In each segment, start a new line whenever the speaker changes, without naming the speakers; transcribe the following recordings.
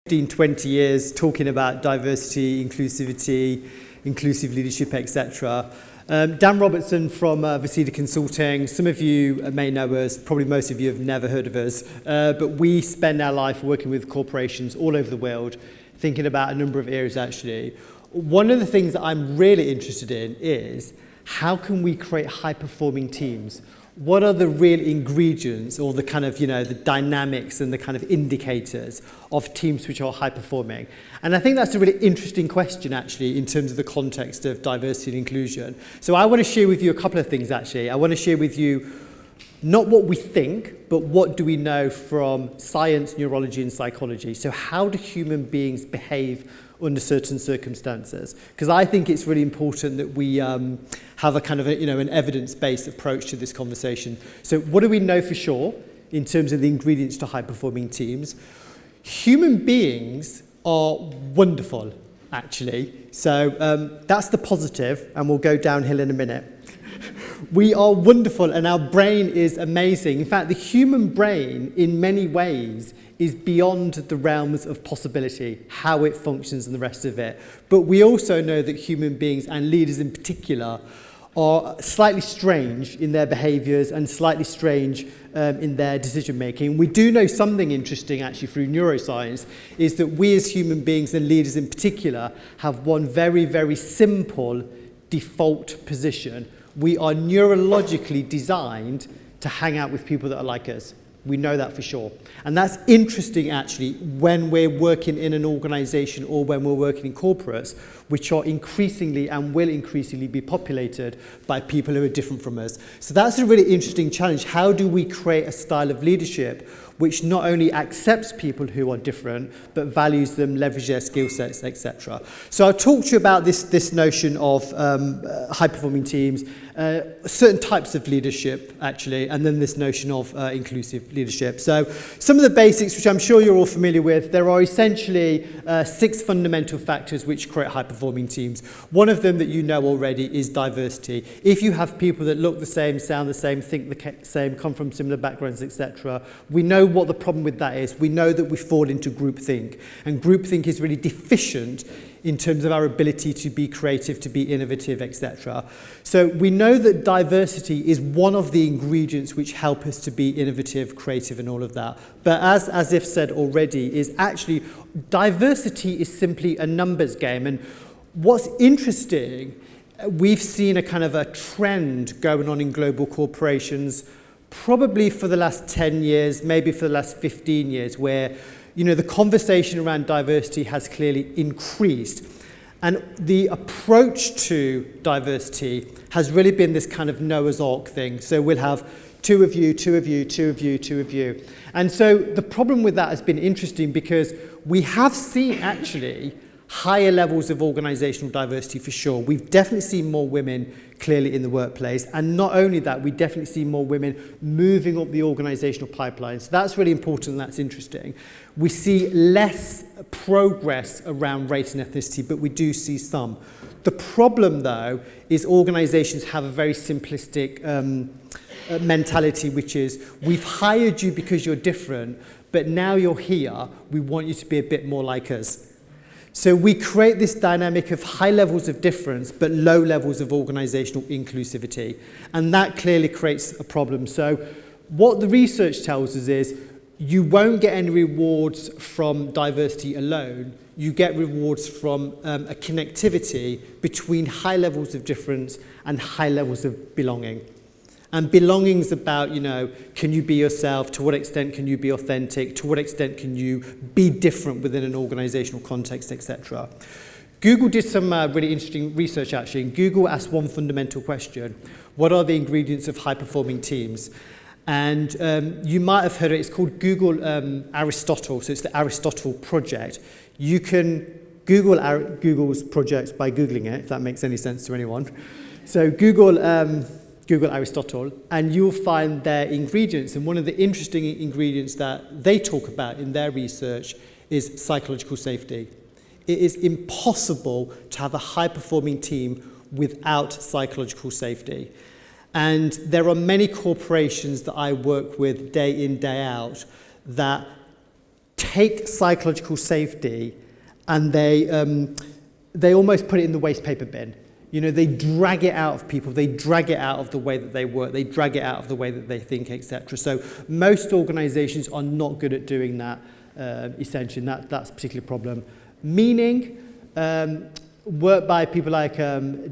15, 20 years talking about diversity, inclusivity, inclusive leadership, etc. Dan Robertson from Vercida Consulting. Some of you may know us, probably most of you have never heard of us, but we spend our life working with corporations all over the world, thinking about a number of areas actually. One of the things that I'm really interested in is how can we create high-performing teams? What are the real ingredients or the kind of, the dynamics and the kind of indicators of teams which are high performing? And I think that's a really interesting question actually in terms of the context of diversity and inclusion. So I want to share with you a couple of things actually. I want to share with you not what we think, but what do we know from science, neurology and psychology. So how do human beings behave under certain circumstances? Because I think it's really important that we have a kind of an evidence-based approach to this conversation. So what do we know for sure in terms of the ingredients to high-performing teams? Human beings are wonderful, actually. So that's the positive, and we'll go downhill in a minute. We are wonderful, and our brain is amazing. In fact, the human brain, in many ways, is beyond the realms of possibility, how it functions and the rest of it. But we also know that human beings, and leaders in particular, are slightly strange in their behaviours and slightly strange in their decision-making. We do know something interesting, actually, through neuroscience, is that we as human beings, and leaders in particular, have one very, very simple default position. We are neurologically designed to hang out with people that are like us. We know that for sure. And that's interesting, actually, when we're working in an organization or when we're working in corporates, which are increasingly and will increasingly be populated by people who are different from us. So that's a really interesting challenge. How do we create a style of leadership which not only accepts people who are different, but values them, leverage their skill sets, etc. So I'll talk to you about this notion of high-performing teams, certain types of leadership, actually, and then this notion of inclusive leadership. So some of the basics, which I'm sure you're all familiar with, there are essentially 6 fundamental factors which create high-performing teams. One of them that you know already is diversity. If you have people that look the same, sound the same, think the same, come from similar backgrounds, etc., we know what the problem with that is. We know that we fall into groupthink, and groupthink is really deficient in terms of our ability to be creative, to be innovative, etc. So we know that diversity is one of the ingredients which help us to be innovative, creative, and all of that. But as if said already, is actually diversity is simply a numbers game. And what's interesting, we've seen a kind of a trend going on in global corporations probably for the last 10 years, maybe for the last 15 years, where the conversation around diversity has clearly increased. And the approach to diversity has really been this kind of Noah's Ark thing. So we'll have 2 of you, 2 of you, 2 of you, 2 of you. And so the problem with that has been interesting because we have seen actually higher levels of organizational diversity for sure. We've definitely seen more women clearly in the workplace. And not only that, we definitely see more women moving up the organizational pipeline. So that's really important and that's interesting. We see less progress around race and ethnicity, but we do see some. The problem, though, is organizations have a very simplistic mentality, which is, we've hired you because you're different, but now you're here, we want you to be a bit more like us. So we create this dynamic of high levels of difference, but low levels of organizational inclusivity. And that clearly creates a problem. So what the research tells us is you won't get any rewards from diversity alone. You get rewards from a connectivity between high levels of difference and high levels of belonging. And belonging's about, can you be yourself? To what extent can you be authentic? To what extent can you be different within an organizational context, etc. Google did some really interesting research, actually. And Google asked one fundamental question. What are the ingredients of high-performing teams? And you might have heard it. It's called Google Aristotle. So it's the Aristotle Project. You can Google Google's project by Googling it, if that makes any sense to anyone. So Google Aristotle, and you'll find their ingredients. And one of the interesting ingredients that they talk about in their research is psychological safety. It is impossible to have a high-performing team without psychological safety. And there are many corporations that I work with day in, day out that take psychological safety and they almost put it in the waste paper bin. You know, they drag it out of people, they drag it out of the way that they work, they drag it out of the way that they think, etc. So most organizations are not good at doing that, essentially, and that's a particular problem. Meaning, work by people like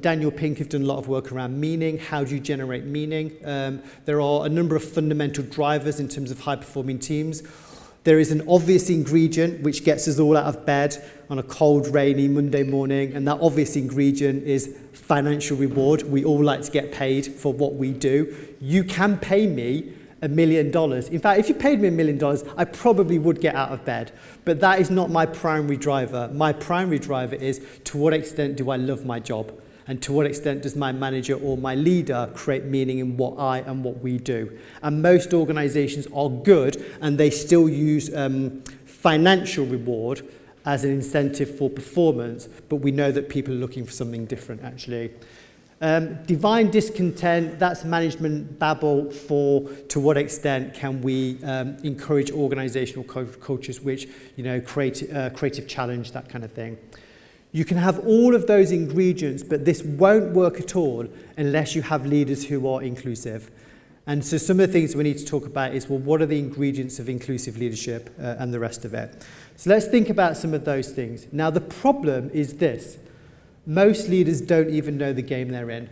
Daniel Pink have done a lot of work around meaning. How do you generate meaning? There are a number of fundamental drivers in terms of high-performing teams. There is an obvious ingredient which gets us all out of bed on a cold, rainy Monday morning, and that obvious ingredient is financial reward. We all like to get paid for what we do. You can pay me $1 million. In fact, if you paid me $1 million, I probably would get out of bed. But that is not my primary driver. My primary driver is, to what extent do I love my job? And to what extent does my manager or my leader create meaning in what I and what we do? And most organizations are good, and they still use financial reward as an incentive for performance, but we know that people are looking for something different, actually. Divine discontent, that's management babble for to what extent can we encourage organizational cultures which, you know, creative challenge, that kind of thing. You can have all of those ingredients, but this won't work at all unless you have leaders who are inclusive. And so some of the things we need to talk about is, well, what are the ingredients of inclusive leadership and the rest of it? So let's think about some of those things. Now, the problem is this. Most leaders don't even know the game they're in.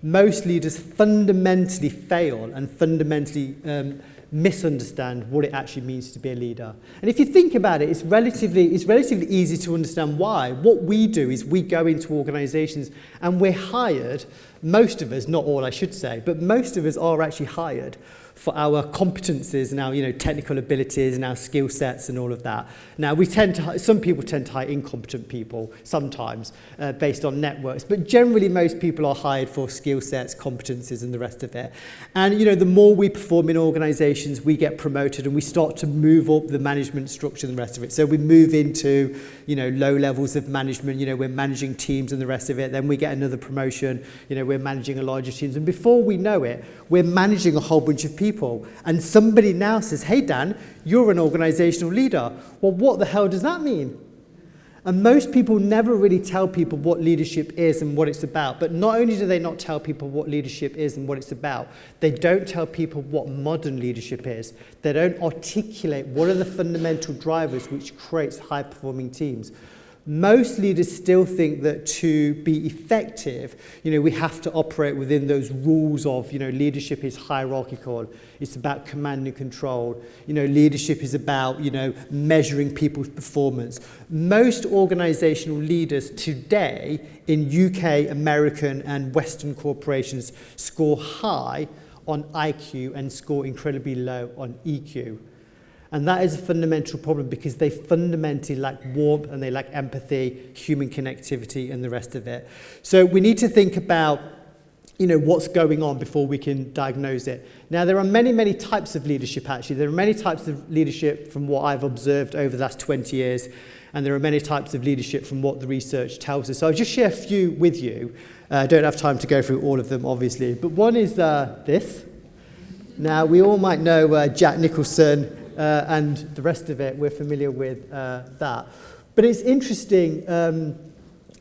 Most leaders fundamentally fail and fundamentally misunderstand what it actually means to be a leader. And if you think about it, it's relatively easy to understand why. What we do is we go into organizations and we're hired, most of us, not all I should say, but most of us are actually hired for our competencies and our, you know, technical abilities and our skill sets and all of that. Now, some people tend to hire incompetent people sometimes based on networks, but generally most people are hired for skill sets, competencies, and the rest of it. And, you know, the more we perform in organizations, we get promoted and we start to move up the management structure and the rest of it. So we move into, you know, low levels of management, you know, we're managing teams and the rest of it. Then we get another promotion, you know, we're managing a larger team. And before we know it, we're managing a whole bunch of people. And somebody now says, hey, Dan, you're an organizational leader. Well, what the hell does that mean? And most people never really tell people what leadership is and what it's about. But not only do they not tell people what leadership is and what it's about, they don't tell people what modern leadership is. They don't articulate what are the fundamental drivers which creates high-performing teams. Most leaders still think that to be effective, you know, we have to operate within those rules of, you know, leadership is hierarchical. It's about command and control. You know, leadership is about, you know, measuring people's performance. Most organizational leaders today in UK, American, and Western corporations score high on IQ and score incredibly low on EQ. And that is a fundamental problem because they fundamentally lack warmth and they lack empathy, human connectivity, and the rest of it. So we need to think about, you know, what's going on before we can diagnose it. Now, there are many, many types of leadership, actually. There are many types of leadership from what I've observed over the last 20 years, and there are many types of leadership from what the research tells us. So I'll just share a few with you. I don't have time to go through all of them, obviously. But one is this. Now, we all might know Jack Nicholson, and the rest of it, we're familiar with that. But it's interesting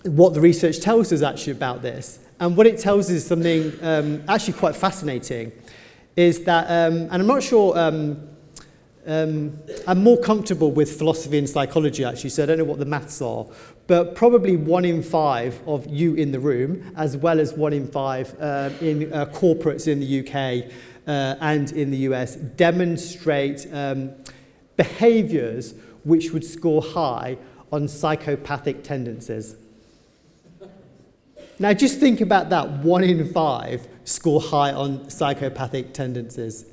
what the research tells us actually about this. And what it tells us is something actually quite fascinating, is that, and I'm not sure, I'm more comfortable with philosophy and psychology actually, so I don't know what the maths are, but probably 1 in 5 of you in the room, as well as 1 in 5 in corporates in the UK, and in the US, demonstrate behaviors which would score high on psychopathic tendencies. Now just think about that, 1 in 5 score high on psychopathic tendencies.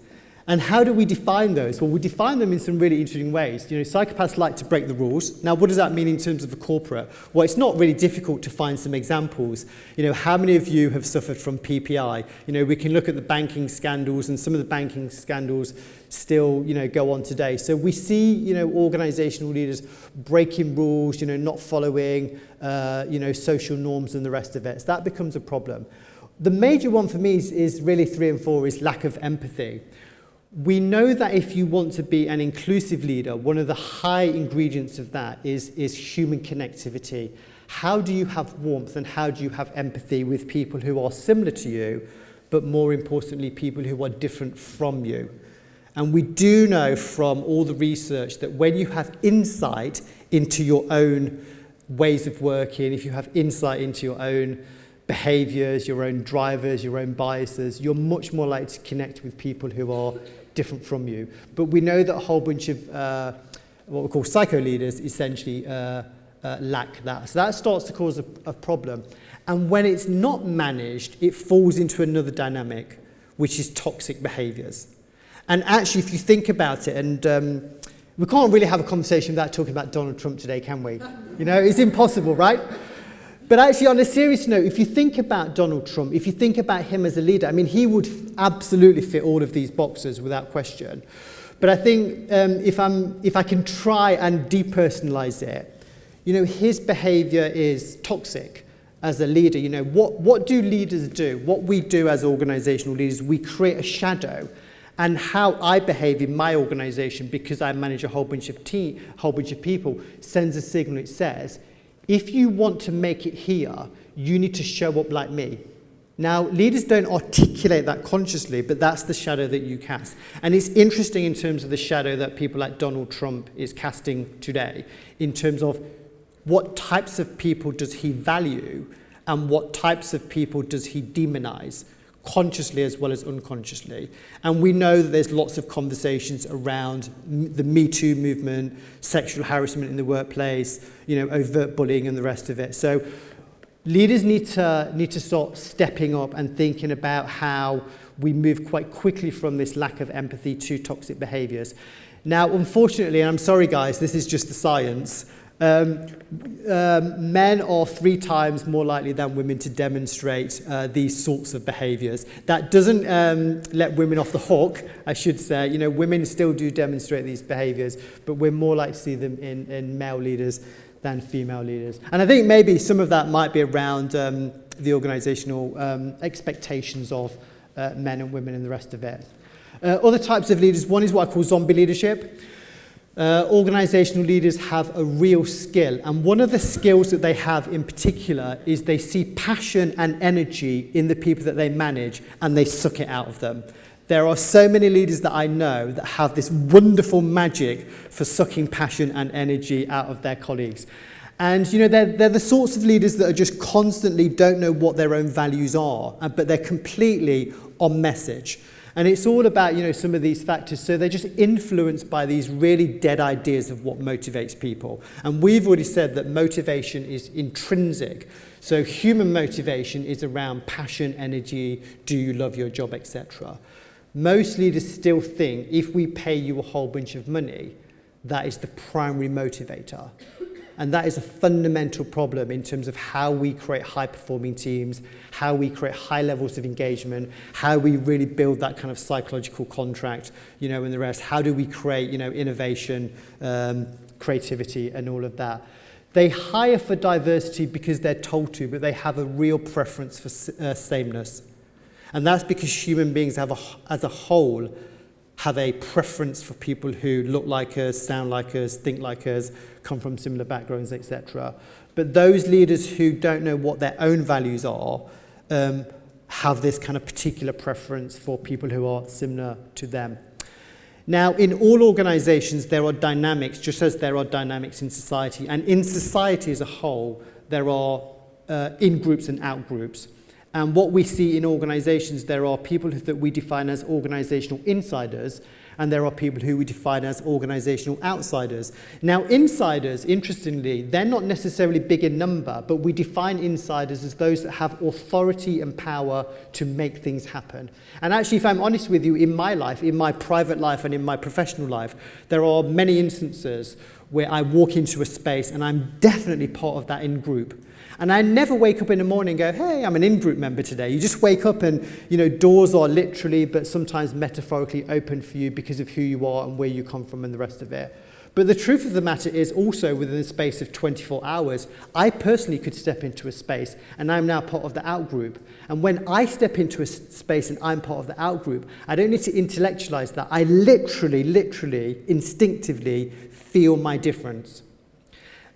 And how do we define those? Well, we define them in some really interesting ways. You know, psychopaths like to break the rules. Now, what does that mean in terms of the corporate? Well, it's not really difficult to find some examples. You know, how many of you have suffered from PPI? You know, we can look at the banking scandals, and some of the banking scandals still, you know, go on today. So we see, you know, organizational leaders breaking rules, you know, not following, you know, social norms and the rest of it. So that becomes a problem. The major one for me is really 3 and 4 is lack of empathy. We know that if you want to be an inclusive leader, one of the high ingredients of that is human connectivity. How do you have warmth and how do you have empathy with people who are similar to you, but more importantly, people who are different from you? And we do know from all the research that when you have insight into your own ways of working, if you have insight into your own behaviors, your own drivers, your own biases, you're much more likely to connect with people who are different from you. But we know that a whole bunch of what we call psycho leaders essentially lack that. So that starts to cause a problem. And when it's not managed, it falls into another dynamic, which is toxic behaviors. And actually, if you think about it, and we can't really have a conversation without talking about Donald Trump today, can we? You know, it's impossible, right? But actually, on a serious note, if you think about Donald Trump, if you think about him as a leader, I mean, he would absolutely fit all of these boxes without question. But I think if I can try and depersonalize it, you know, his behavior is toxic as a leader. You know, what do leaders do? What we do as organizational leaders, we create a shadow. And how I behave in my organization, because I manage a whole bunch of people, sends a signal. It says, if you want to make it here, you need to show up like me. Now, leaders don't articulate that consciously, but that's the shadow that you cast. And it's interesting in terms of the shadow that people like Donald Trump is casting today, in terms of what types of people does he value and what types of people does he demonize, consciously as well as unconsciously. And we know that there's lots of conversations around the Me Too movement, sexual harassment in the workplace, you know, overt bullying and the rest of it. So leaders need to start stepping up and thinking about how we move quite quickly from this lack of empathy to toxic behaviors. Now, unfortunately, and I'm sorry guys, this is just the science, men are 3 times more likely than women to demonstrate these sorts of behaviours. That doesn't let women off the hook, I should say. You know, women still do demonstrate these behaviours, but we're more likely to see them in male leaders than female leaders. And I think maybe some of that might be around the organisational expectations of men and women and the rest of it. Other types of leaders, one is what I call zombie leadership. Organisational leaders have a real skill, and one of the skills that they have in particular is they see passion and energy in the people that they manage and they suck it out of them. There are so many leaders that I know that have this wonderful magic for sucking passion and energy out of their colleagues. And you know, they're the sorts of leaders that are just constantly don't know what their own values are, but they're completely on message. And it's all about, you know, some of these factors. So they're just influenced by these really dead ideas of what motivates people. And we've already said that motivation is intrinsic. So human motivation is around passion, energy, do you love your job, etc. Most leaders still think if we pay you a whole bunch of money, that is the primary motivator. And that is a fundamental problem in terms of how we create high-performing teams, how we create high levels of engagement, how we really build that kind of psychological contract, you know, and the rest. How do we create, you know, innovation, creativity, and all of that? They hire for diversity because they're told to, but they have a real preference for sameness. And that's because human beings as a whole have a preference for people who look like us, sound like us, think like us, come from similar backgrounds, etc. But those leaders who don't know what their own values are have this kind of particular preference for people who are similar to them. Now, in all organizations, there are dynamics, just as there are dynamics in society. And in society as a whole, there are in-groups and out-groups. And what we see in organizations, there are people that we define as organizational insiders, and there are people who we define as organizational outsiders. Now, insiders, interestingly, they're not necessarily big in number, but we define insiders as those that have authority and power to make things happen. And actually, if I'm honest with you, in my life, in my private life and in my professional life, there are many instances where I walk into a space and I'm definitely part of that in-group. And I never wake up in the morning and go, hey, I'm an in-group member today. You just wake up and, you know, doors are literally, but sometimes metaphorically open for you because of who you are and where you come from and the rest of it. But the truth of the matter is also within the space of 24 hours, I personally could step into a space and I'm now part of the out group. And when I step into a space and I'm part of the out group, I don't need to intellectualize that. I literally, instinctively feel my difference.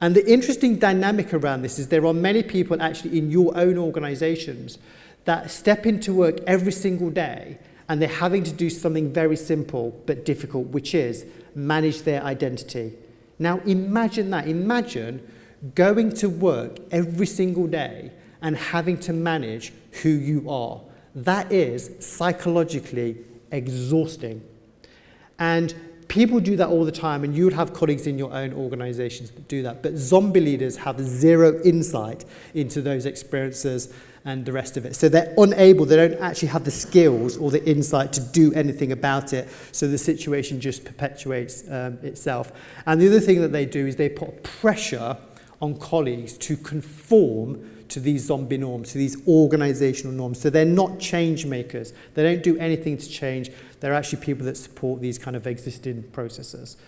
And the interesting dynamic around this is there are many people actually in your own organizations that step into work every single day and they're having to do something very simple but difficult, which is manage their identity. Now imagine that. Imagine going to work every single day and having to manage who you are. That is psychologically exhausting. And people do that all the time, and you would have colleagues in your own organizations that do that. But zombie leaders have zero insight into those experiences and the rest of it. So they're unable, they don't actually have the skills or the insight to do anything about it. So the situation just perpetuates itself. And the other thing that they do is they put pressure on colleagues to conform to these zombie norms, to these organizational norms. So they're not change makers. They don't do anything to change. They're actually people that support these kind of existing processes.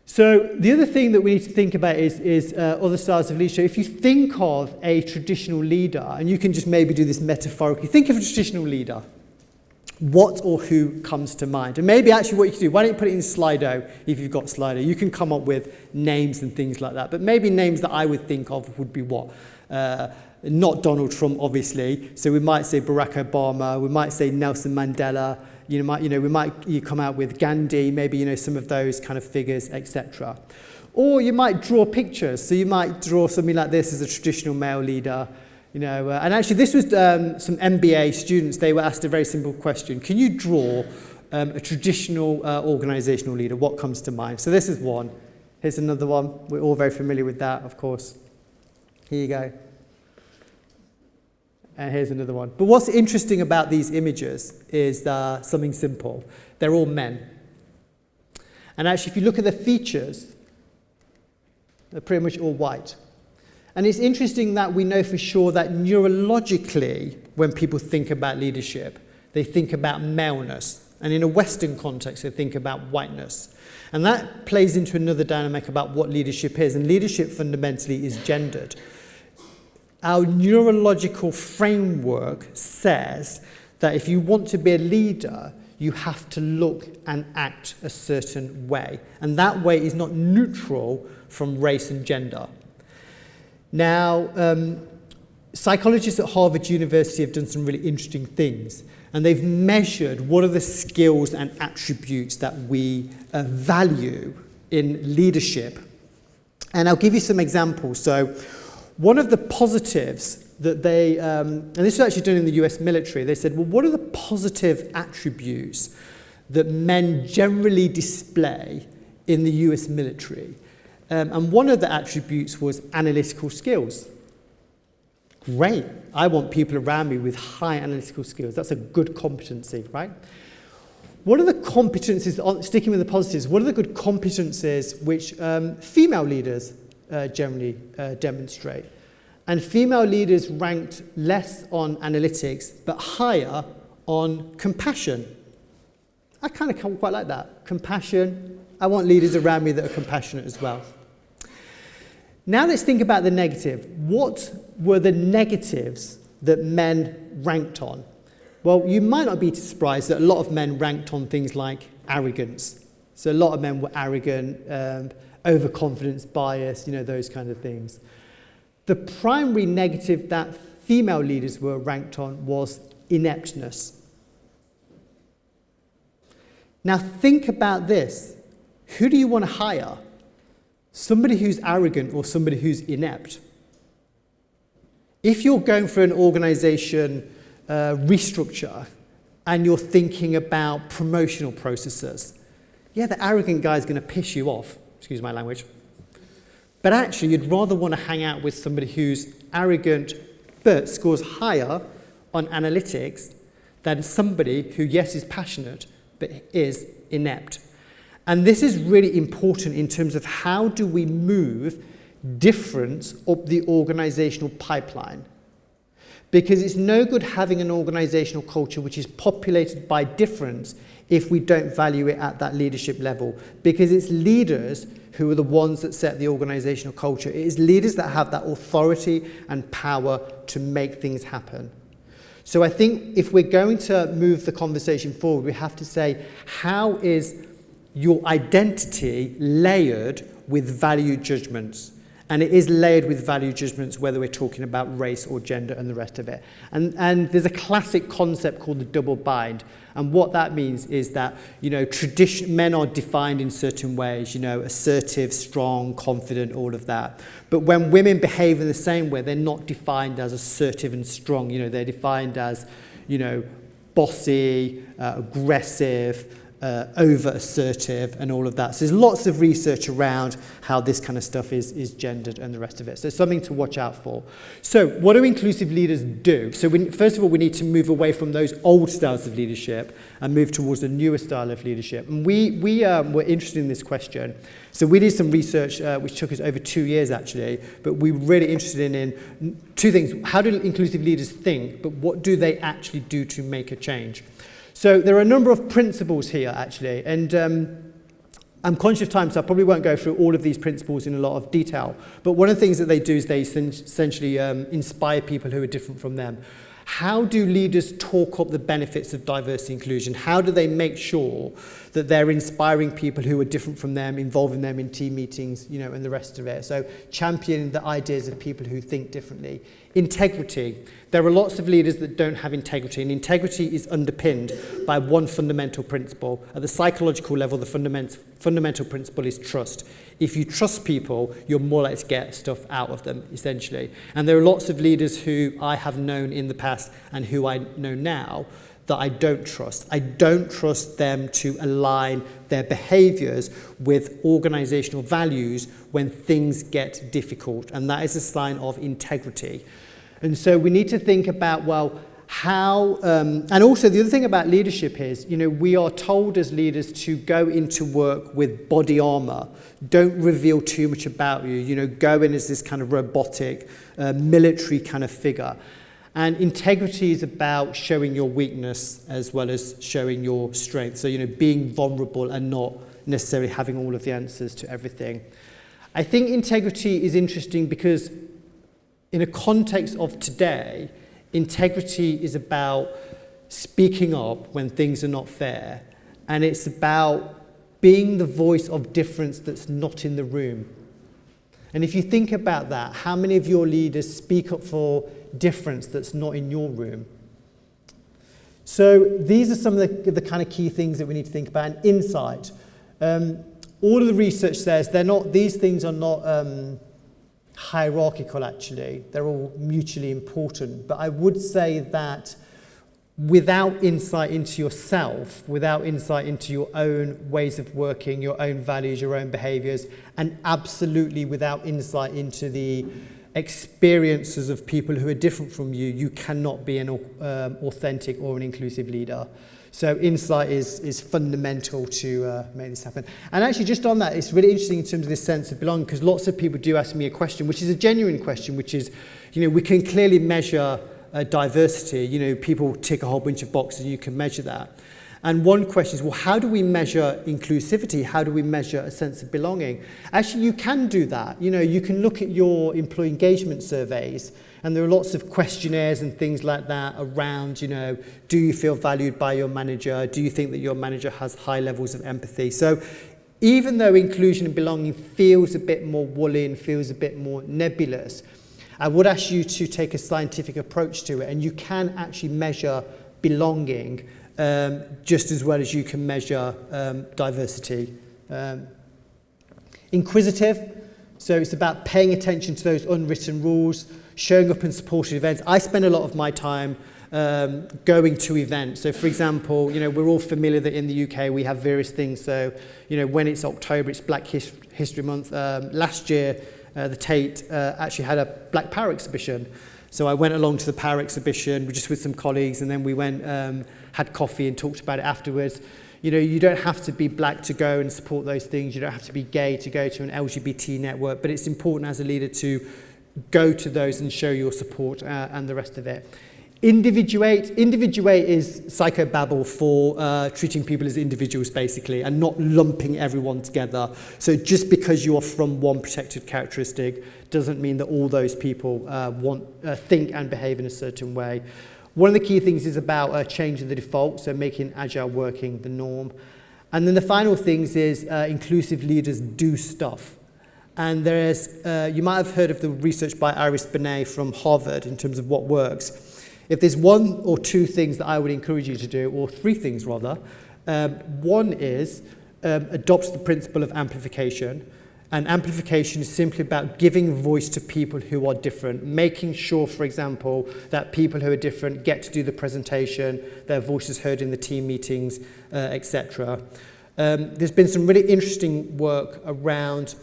So the other thing that we need to think about is other styles of leadership. If you think of a traditional leader, and you can just maybe do this metaphorically, think of a traditional leader. What or who comes to mind? And maybe actually what you can do, why don't you put it in Slido if you've got Slido? You can come up with names and things like that. But maybe names that I would think of would be what? Not Donald Trump, obviously. So we might say Barack Obama. We might say Nelson Mandela. We might come out with Gandhi, maybe some of those kind of figures, etc. Or you might draw pictures. So you might draw something like this as a traditional male leader. And actually this was some MBA students. They were asked a very simple question. Can you draw a traditional organizational leader? What comes to mind? So this is one. Here's another one. We're all very familiar with that, of course. Here you go. And here's another one. But what's interesting about these images is something simple. They're all men. And actually, if you look at the features, they're pretty much all white. And it's interesting that we know for sure that neurologically, when people think about leadership, they think about maleness. And in a Western context, they think about whiteness. And that plays into another dynamic about what leadership is. And leadership fundamentally is gendered. Our neurological framework says that if you want to be a leader, you have to look and act a certain way. And that way is not neutral from race and gender. Now, psychologists at Harvard University have done some really interesting things. And they've measured what are the skills and attributes that we value in leadership. And I'll give you some examples. So one of the positives that they, and this was actually done in the US military, they said, well, what are the positive attributes that men generally display in the US military? And one of the attributes was analytical skills. Great. I want people around me with high analytical skills. That's a good competency, right? What are the competencies, sticking with the positives, what are the good competencies which female leaders generally demonstrate? And female leaders ranked less on analytics, but higher on compassion. I kind of quite like that. Compassion. I want leaders around me that are compassionate as well. Now let's think about the negative. What were the negatives that men ranked on? Well, you might not be surprised that a lot of men ranked on things like arrogance. So a lot of men were arrogant, overconfidence, bias, those kind of things. The primary negative that female leaders were ranked on was ineptness. Now think about this. Who do you want to hire? Somebody who's arrogant or somebody who's inept? If you're going for an organization restructure and you're thinking about promotional processes, the arrogant guy is going to piss you off, excuse my language. But actually, you'd rather want to hang out with somebody who's arrogant but scores higher on analytics than somebody who, yes, is passionate, but is inept. And this is really important in terms of how do we move difference up the organizational pipeline. Because it's no good having an organizational culture which is populated by difference if we don't value it at that leadership level, because it's leaders who are the ones that set the organizational culture. It is leaders that have that authority and power to make things happen. So I think if we're going to move the conversation forward, we have to say, how is your identity layered with value judgments? And it is layered with value judgments, whether we're talking about race or gender and the rest of it. And there's a classic concept called the double bind. And what that means is that, men are defined in certain ways, assertive, strong, confident, all of that. But when women behave in the same way, they're not defined as assertive and strong. They're defined as, bossy, aggressive, over-assertive and all of that. So there's lots of research around how this kind of stuff is gendered and the rest of it. So something to watch out for. So what do inclusive leaders do? So first of all, we need to move away from those old styles of leadership and move towards a newer style of leadership. And we were interested in this question. So we did some research, which took us over 2 years actually, but we were really interested in two things. How do inclusive leaders think, but what do they actually do to make a change? So there are a number of principles here, actually, and I'm conscious of time, so I probably won't go through all of these principles in a lot of detail. But one of the things that they do is they essentially inspire people who are different from them. How do leaders talk up the benefits of diversity and inclusion? How do they make sure that they're inspiring people who are different from them, involving them in team meetings, and the rest of it? So championing the ideas of people who think differently. Integrity. There are lots of leaders that don't have integrity, and integrity is underpinned by one fundamental principle. At the psychological level, the fundamental principle is trust. If you trust people, you're more likely to get stuff out of them, essentially. And there are lots of leaders who I have known in the past and who I know now that I don't trust. I don't trust them to align their behaviors with organizational values when things get difficult. And that is a sign of integrity. And so we need to think about, how, and also the other thing about leadership is, we are told as leaders to go into work with body armor. Don't reveal too much about you, go in as this kind of robotic, military kind of figure. And integrity is about showing your weakness as well as showing your strength. So, being vulnerable and not necessarily having all of the answers to everything. I think integrity is interesting because in a context of today, integrity is about speaking up when things are not fair, and it's about being the voice of difference that's not in the room. And if you think about that, how many of your leaders speak up for difference that's not in your room? So these are some of the kind of key things that we need to think about. And insight. All of the research says these things are not hierarchical, actually. They're all mutually important. But I would say that without insight into yourself, without insight into your own ways of working, your own values, your own behaviors, and absolutely without insight into the experiences of people who are different from you, you cannot be an authentic or an inclusive leader. So insight is fundamental to make this happen. And actually, just on that, it's really interesting in terms of this sense of belonging, because lots of people do ask me a question, which is a genuine question, which is, we can clearly measure diversity. People tick a whole bunch of boxes, and you can measure that. And one question is, how do we measure inclusivity? How do we measure a sense of belonging? Actually, you can do that. You can look at your employee engagement surveys, and there are lots of questionnaires and things like that around, do you feel valued by your manager? Do you think that your manager has high levels of empathy? So even though inclusion and belonging feels a bit more woolly and feels a bit more nebulous, I would ask you to take a scientific approach to it, and you can actually measure belonging just as well as you can measure diversity. Inquisitive, so it's about paying attention to those unwritten rules, showing up in supported events. I spend a lot of my time going to events. So, for example, we're all familiar that in the UK we have various things. So, when it's October, it's Black History Month. Last year, the Tate actually had a Black Power exhibition. So I went along to the Power exhibition just with some colleagues, and then we went, had coffee and talked about it afterwards. You don't have to be black to go and support those things. You don't have to be gay to go to an LGBT network, but it's important as a leader to go to those and show your support and the rest of it. Individuate is psychobabble for treating people as individuals, basically, and not lumping everyone together. So just because you are from one protected characteristic doesn't mean that all those people think and behave in a certain way. One of the key things is about changing the default, so making agile working the norm. And then the final things is inclusive leaders do stuff. And you might have heard of the research by Iris Benet from Harvard in terms of what works. If there's one or two things that I would encourage you to do, or three things rather, one is adopt the principle of amplification. And amplification is simply about giving voice to people who are different, making sure, for example, that people who are different get to do the presentation, their voice is heard in the team meetings, etc. There's been some really interesting work around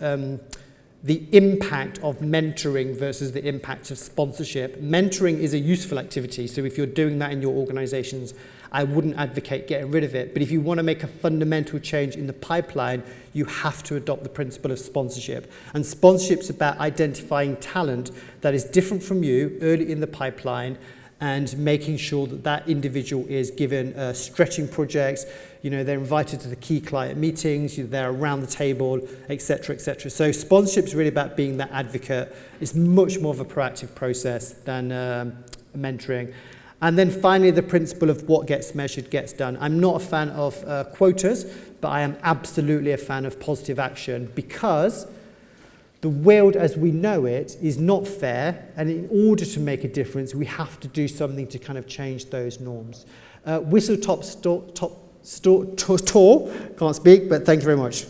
the impact of mentoring versus the impact of sponsorship. Mentoring is a useful activity, so if you're doing that in your organizations, I wouldn't advocate getting rid of it. But if you want to make a fundamental change in the pipeline, you have to adopt the principle of sponsorship. And sponsorship's about identifying talent that is different from you early in the pipeline and making sure that that individual is given stretching projects, they're invited to the key client meetings, they're around the table, etc., etc. So sponsorship is really about being that advocate. It's much more of a proactive process than mentoring. And then finally, the principle of what gets measured gets done. I'm not a fan of quotas, but I am absolutely a fan of positive action, because the world as we know it is not fair, and in order to make a difference, we have to do something to kind of change those norms. Whistle top tour, can't speak, but thank you very much.